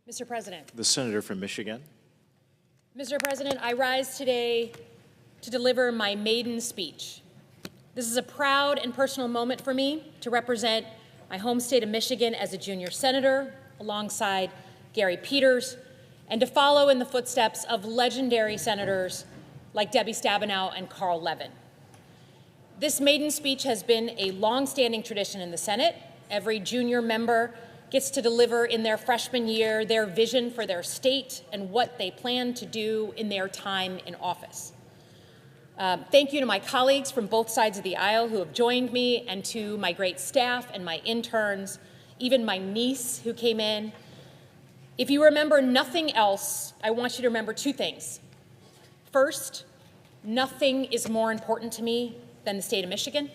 Mr. President. The senator from Michigan. Mr. President, I rise today to deliver my maiden speech. This is a proud and personal moment for me to represent my home state of Michigan as a junior senator alongside Gary Peters and to follow in the footsteps of legendary senators like Debbie Stabenow and Carl Levin. This maiden speech has been a long-standing tradition in the Senate. Every junior member gets to deliver in their freshman year their vision for their state and what they plan to do in their time in office. Thank you to my colleagues from both sides of the aisle who have joined me, and to my great staff and my interns, even my niece who came in. If you remember nothing else, I want you to remember two things. First, nothing is more important to me than the state of Michigan.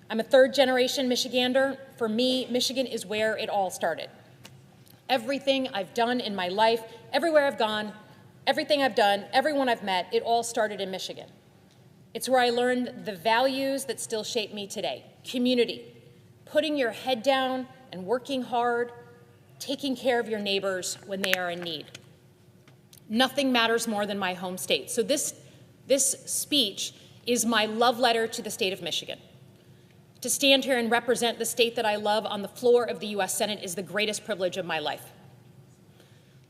I'm a third-generation Michigander. For me, Michigan is where it all started. Everything I've done in my life, everywhere I've gone, everything I've done, everyone I've met, it all started in Michigan. It's where I learned the values that still shape me today. Community, putting your head down and working hard, taking care of your neighbors when they are in need. Nothing matters more than my home state. So this speech is my love letter to the state of Michigan. To stand here and represent the state that I love on the floor of the U.S. Senate is the greatest privilege of my life.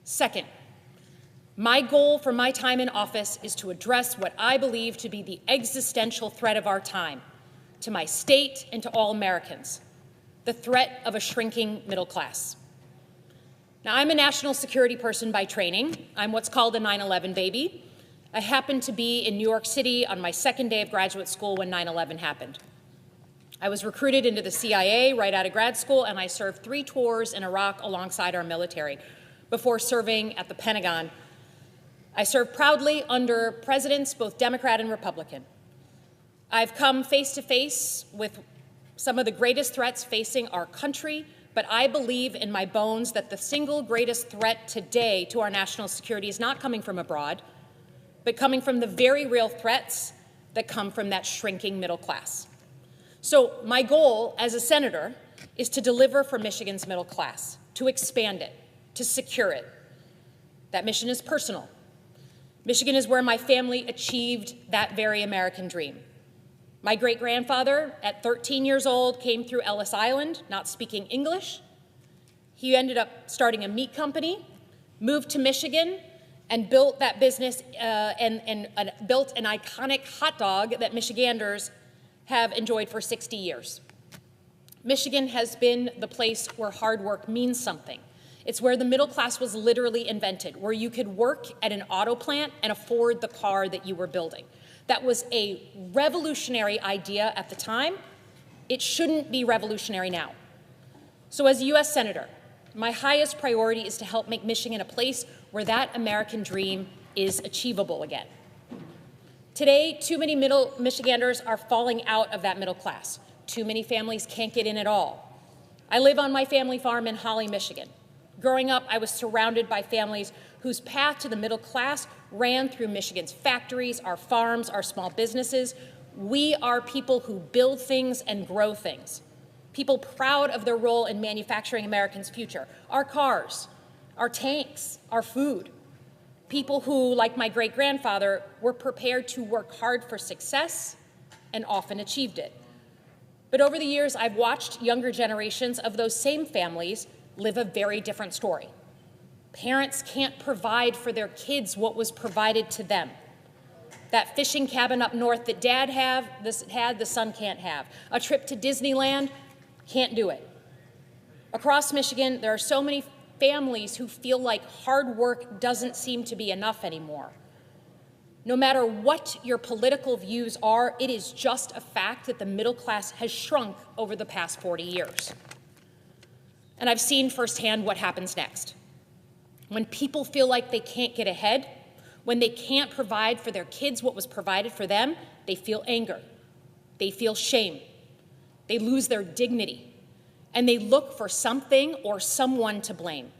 Second, my goal for my time in office is to address what I believe to be the existential threat of our time, to my state and to all Americans, the threat of a shrinking middle class. Now, I'm a national security person by training. I'm what's called a 9/11 baby. I happened to be in New York City on my second day of graduate school when 9/11 happened. I was recruited into the CIA right out of grad school, and I served 3 tours in Iraq alongside our military before serving at the Pentagon. I served proudly under presidents, both Democrat and Republican. I've come face to face with some of the greatest threats facing our country, but I believe in my bones that the single greatest threat today to our national security is not coming from abroad, but coming from the very real threats that come from that shrinking middle class. So my goal as a senator is to deliver for Michigan's middle class, to expand it, to secure it. That mission is personal. Michigan is where my family achieved that very American dream. My great-grandfather, at 13 years old, came through Ellis Island, not speaking English. He ended up starting a meat company, moved to Michigan, and built that business and built an iconic hot dog that Michiganders have enjoyed for 60 years. Michigan has been the place where hard work means something. It's where the middle class was literally invented, where you could work at an auto plant and afford the car that you were building. That was a revolutionary idea at the time. It shouldn't be revolutionary now. So as a U.S. Senator, my highest priority is to help make Michigan a place where that American dream is achievable again. Today, too many Michiganders are falling out of that middle class. Too many families can't get in at all. I live on my family farm in Holly, Michigan. Growing up, I was surrounded by families whose path to the middle class ran through Michigan's factories, our farms, our small businesses. We are people who build things and grow things. People proud of their role in manufacturing America's future. Our cars, our tanks, our food. People who, like my great-grandfather, were prepared to work hard for success and often achieved it. But over the years, I've watched younger generations of those same families live a very different story. Parents can't provide for their kids what was provided to them. That fishing cabin up north that Dad had, the son can't have. A trip to Disneyland, can't do it. Across Michigan, there are so many families who feel like hard work doesn't seem to be enough anymore. No matter what your political views are, it is just a fact that the middle class has shrunk over the past 40 years. And I've seen firsthand what happens next. When people feel like they can't get ahead, when they can't provide for their kids what was provided for them, they feel anger, they feel shame, they lose their dignity, and they look for something or someone to blame.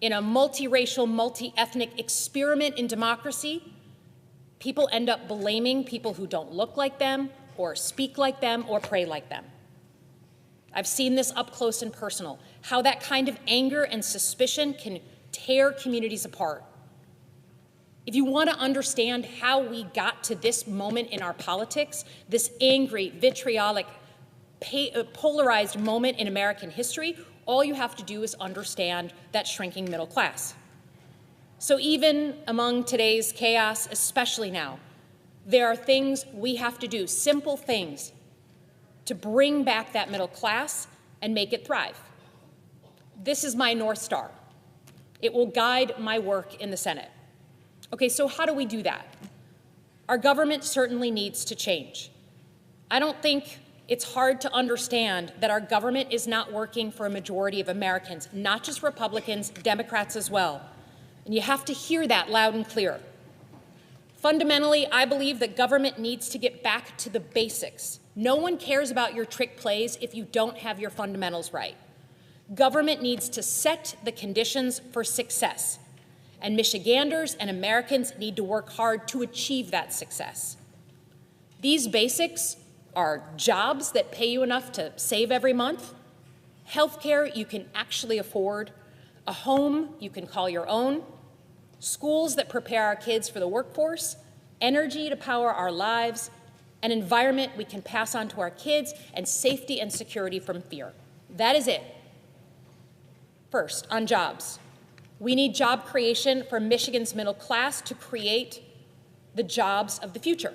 In a multiracial, multi-ethnic experiment in democracy, people end up blaming people who don't look like them, or speak like them, or pray like them. I've seen this up close and personal, how that kind of anger and suspicion can tear communities apart. If you want to understand how we got to this moment in our politics, this angry, vitriolic, polarized moment in American history, all you have to do is understand that shrinking middle class. So even among today's chaos, especially now, there are things we have to do, simple things, to bring back that middle class and make it thrive. This is my North Star. It will guide my work in the Senate. Okay, so how do we do that? Our government certainly needs to change. I don't think it's hard to understand that our government is not working for a majority of Americans, not just Republicans, Democrats as well. And you have to hear that loud and clear. Fundamentally, I believe that government needs to get back to the basics. No one cares about your trick plays if you don't have your fundamentals right. Government needs to set the conditions for success, and Michiganders and Americans need to work hard to achieve that success. These basics are jobs that pay you enough to save every month, health care you can actually afford, a home you can call your own, schools that prepare our kids for the workforce, energy to power our lives, an environment we can pass on to our kids, and safety and security from fear. That is it. First, on jobs. We need job creation for Michigan's middle class to create the jobs of the future.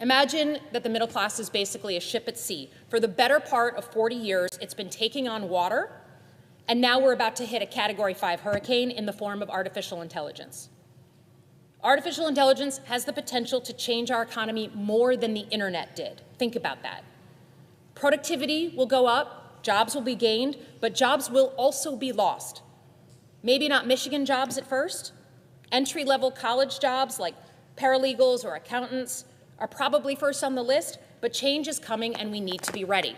Imagine that the middle class is basically a ship at sea. For the better part of 40 years, it's been taking on water, and now we're about to hit a Category 5 hurricane in the form of artificial intelligence. Artificial intelligence has the potential to change our economy more than the internet did. Think about that. Productivity will go up, jobs will be gained, but jobs will also be lost. Maybe not Michigan jobs at first. Entry-level college jobs like paralegals or accountants are probably first on the list, but change is coming and we need to be ready.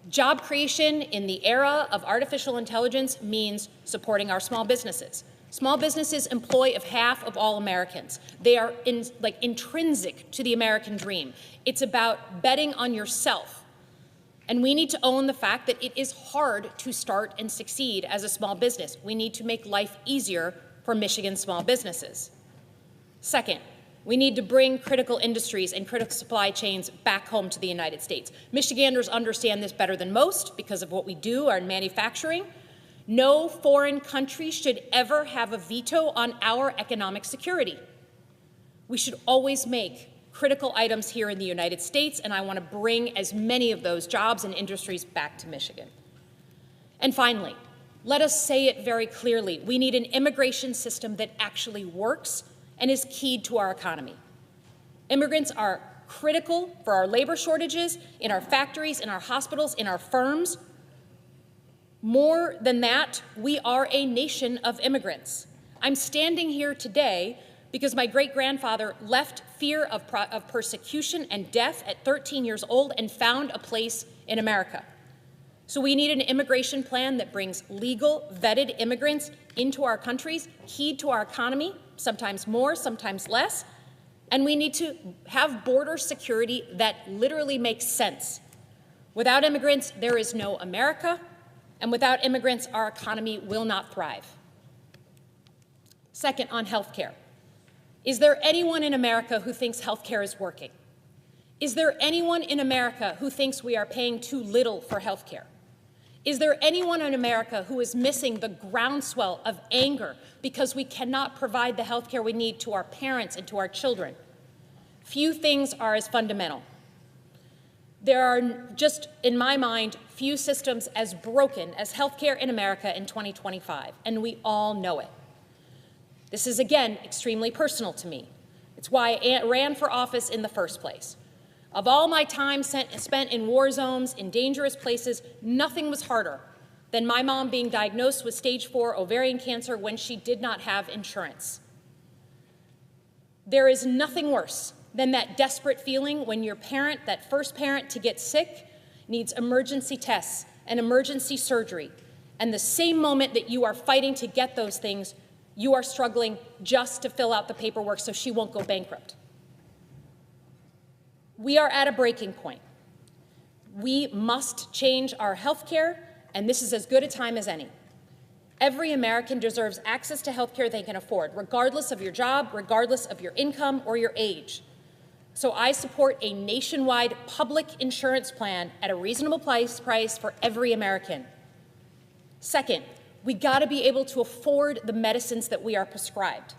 Job creation in the era of artificial intelligence means supporting our small businesses. Small businesses employ half of all Americans. They are intrinsic to the American dream. It's about betting on yourself. And we need to own the fact that it is hard to start and succeed as a small business. We need to make life easier for Michigan small businesses. Second, we need to bring critical industries and critical supply chains back home to the United States. Michiganders understand this better than most because of what we do in manufacturing. No foreign country should ever have a veto on our economic security. We should always make critical items here in the United States, and I want to bring as many of those jobs and industries back to Michigan. And finally, let us say it very clearly. We need an immigration system that actually works and is keyed to our economy. Immigrants are critical for our labor shortages, in our factories, in our hospitals, in our firms. More than that, we are a nation of immigrants. I'm standing here today because my great-grandfather left fear of persecution and death at 13 years old and found a place in America. So we need an immigration plan that brings legal, vetted immigrants into our countries, keyed to our economy, sometimes more, sometimes less, and we need to have border security that literally makes sense. Without immigrants, there is no America, and without immigrants, our economy will not thrive. Second, on health care. Is there anyone in America who thinks health care is working? Is there anyone in America who thinks we are paying too little for health care? Is there anyone in America who is missing the groundswell of anger because we cannot provide the health care we need to our parents and to our children? Few things are as fundamental. There are just, in my mind, few systems as broken as health care in America in 2025, and we all know it. This is, again, extremely personal to me. It's why I ran for office in the first place. Of all my time spent in war zones, in dangerous places, nothing was harder than my mom being diagnosed with stage 4 ovarian cancer when she did not have insurance. There is nothing worse than that desperate feeling when your parent, that first parent to get sick, needs emergency tests and emergency surgery. And the same moment that you are fighting to get those things, you are struggling just to fill out the paperwork so she won't go bankrupt. We are at a breaking point. We must change our health care, and this is as good a time as any. Every American deserves access to health care they can afford, regardless of your job, regardless of your income or your age. So I support a nationwide public insurance plan at a reasonable price for every American. Second, we gotta be able to afford the medicines that we are prescribed.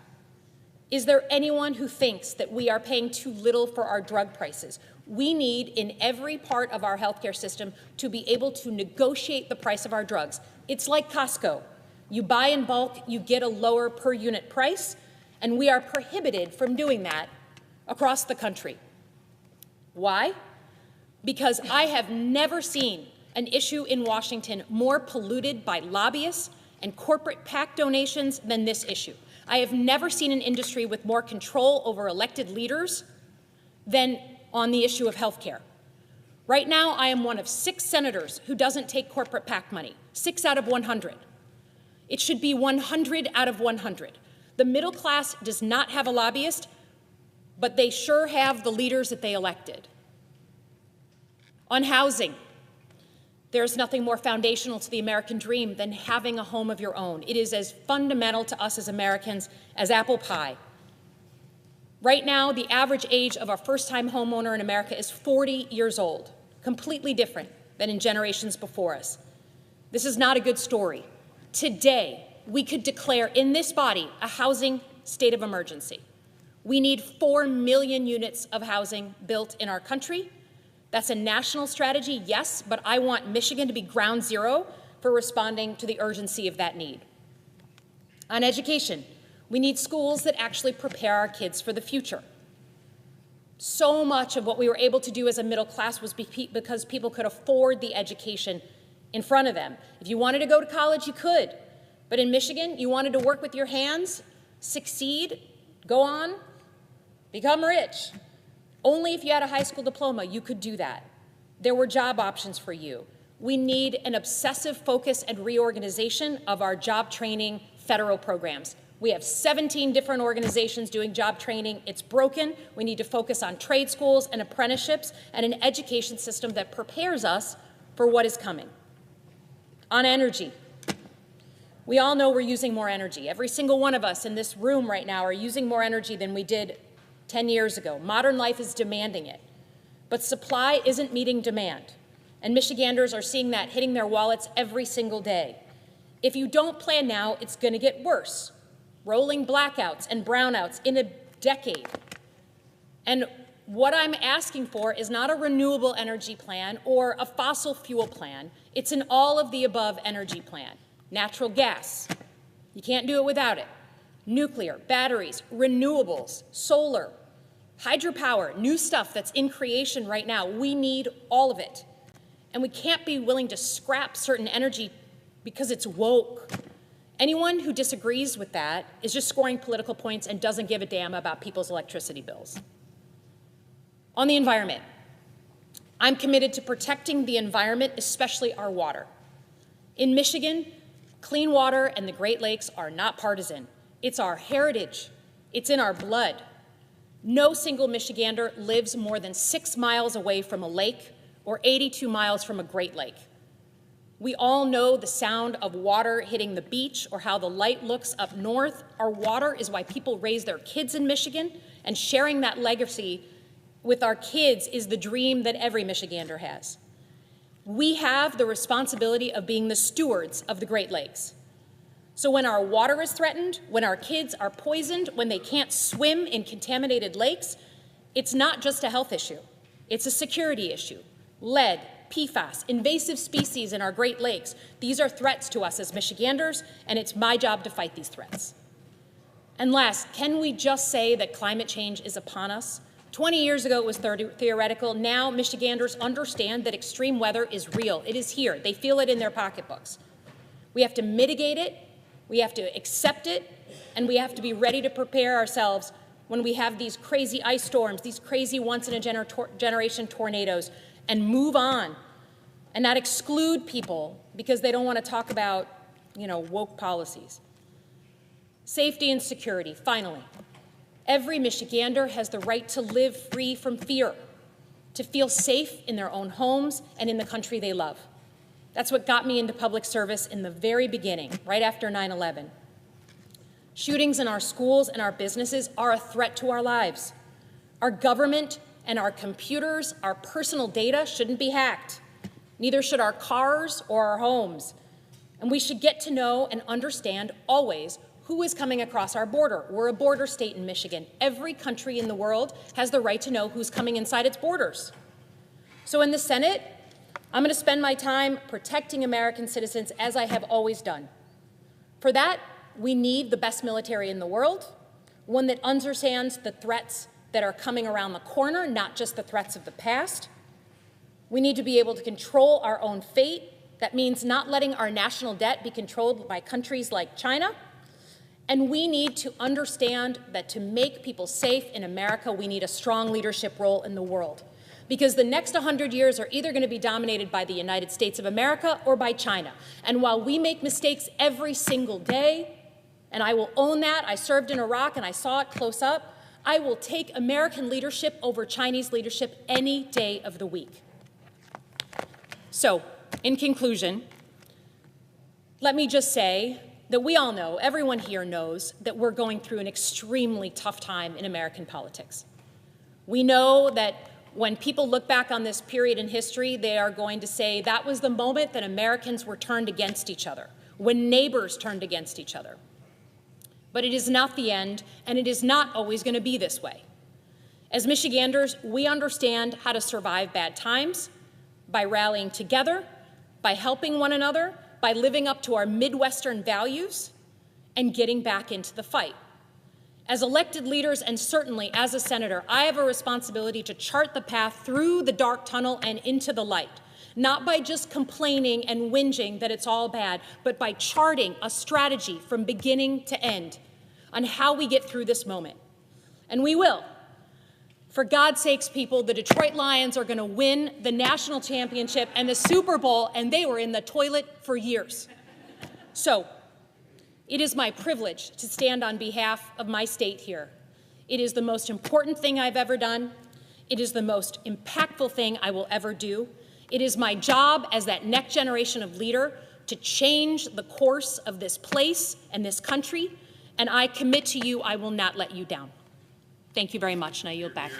Is there anyone who thinks that we are paying too little for our drug prices? We need, in every part of our healthcare system, to be able to negotiate the price of our drugs. It's like Costco. You buy in bulk, you get a lower per unit price, and we are prohibited from doing that across the country. Why? Because I have never seen an issue in Washington more polluted by lobbyists and corporate PAC donations than this issue. I have never seen an industry with more control over elected leaders than on the issue of health care. Right now, I am one of 6 senators who doesn't take corporate PAC money, 6 out of 100. It should be 100 out of 100. The middle class does not have a lobbyist, but they sure have the leaders that they elected. On housing, there's nothing more foundational to the American dream than having a home of your own. It is as fundamental to us as Americans as apple pie. Right now, the average age of our first-time homeowner in America is 40 years old, completely different than in generations before us. This is not a good story. Today, we could declare in this body a housing state of emergency. We need 4 million units of housing built in our country. That's a national strategy, yes, but I want Michigan to be ground zero for responding to the urgency of that need. On education, we need schools that actually prepare our kids for the future. So much of what we were able to do as a middle class was because people could afford the education in front of them. If you wanted to go to college, you could. But in Michigan, you wanted to work with your hands, succeed, go on, become rich. Only if you had a high school diploma, you could do that. There were job options for you. We need an obsessive focus and reorganization of our job training federal programs. We have 17 different organizations doing job training. It's broken. We need to focus on trade schools and apprenticeships and an education system that prepares us for what is coming. On energy, we all know we're using more energy. Every single one of us in this room right now are using more energy than we did 10 years ago. Modern life is demanding it. But supply isn't meeting demand. And Michiganders are seeing that hitting their wallets every single day. If you don't plan now, it's going to get worse. Rolling blackouts and brownouts in a decade. And what I'm asking for is not a renewable energy plan or a fossil fuel plan. It's an all-of-the-above energy plan. Natural gas. You can't do it without it. Nuclear, batteries, renewables, solar, hydropower, new stuff that's in creation right now. We need all of it. And we can't be willing to scrap certain energy because it's woke. Anyone who disagrees with that is just scoring political points and doesn't give a damn about people's electricity bills. On the environment, I'm committed to protecting the environment, especially our water. In Michigan, clean water and the Great Lakes are not partisan. It's our heritage. It's in our blood. No single Michigander lives more than 6 miles away from a lake or 82 miles from a Great Lake. We all know the sound of water hitting the beach or how the light looks up north. Our water is why people raise their kids in Michigan, and sharing that legacy with our kids is the dream that every Michigander has. We have the responsibility of being the stewards of the Great Lakes. So when our water is threatened, when our kids are poisoned, when they can't swim in contaminated lakes, it's not just a health issue. It's a security issue. Lead, PFAS, invasive species in our Great Lakes. These are threats to us as Michiganders, and it's my job to fight these threats. And last, can we just say that climate change is upon us? 20 years ago, it was theoretical. Now, Michiganders understand that extreme weather is real. It is here. They feel it in their pocketbooks. We have to mitigate it, we have to accept it, and we have to be ready to prepare ourselves when we have these crazy ice storms, these crazy once-in-a-generation tornadoes, and move on and not exclude people because they don't want to talk about, woke policies. Safety and security, finally. Every Michigander has the right to live free from fear, to feel safe in their own homes and in the country they love. That's what got me into public service in the very beginning, right after 9/11. Shootings in our schools and our businesses are a threat to our lives. Our government and our computers, our personal data shouldn't be hacked. Neither should our cars or our homes. And we should get to know and understand always who is coming across our border. We're a border state in Michigan. Every country in the world has the right to know who's coming inside its borders. So in the Senate, I'm going to spend my time protecting American citizens as I have always done. For that, we need the best military in the world, one that understands the threats that are coming around the corner, not just the threats of the past. We need to be able to control our own fate. That means not letting our national debt be controlled by countries like China. And we need to understand that to make people safe in America, we need a strong leadership role in the world. Because the next 100 years are either going to be dominated by the United States of America or by China. And while we make mistakes every single day, and I will own that, I served in Iraq and I saw it close up, I will take American leadership over Chinese leadership any day of the week. So, in conclusion, let me just say that we all know, everyone here knows, that we're going through an extremely tough time in American politics. We know that when people look back on this period in history, they are going to say that was the moment that Americans were turned against each other, when neighbors turned against each other. But it is not the end, and it is not always going to be this way. As Michiganders, we understand how to survive bad times by rallying together, by helping one another, by living up to our Midwestern values, and getting back into the fight. As elected leaders, and certainly as a senator, I have a responsibility to chart the path through the dark tunnel and into the light, not by just complaining and whinging that it's all bad, but by charting a strategy from beginning to end on how we get through this moment. And we will. For God's sakes, people, the Detroit Lions are going to win the national championship and the Super Bowl, and they were in the toilet for years. So, it is my privilege to stand on behalf of my state here. It is the most important thing I've ever done. It is the most impactful thing I will ever do. It is my job as that next generation of leader to change the course of this place and this country, and I commit to you I will not let you down. Thank you very much, and I yield back.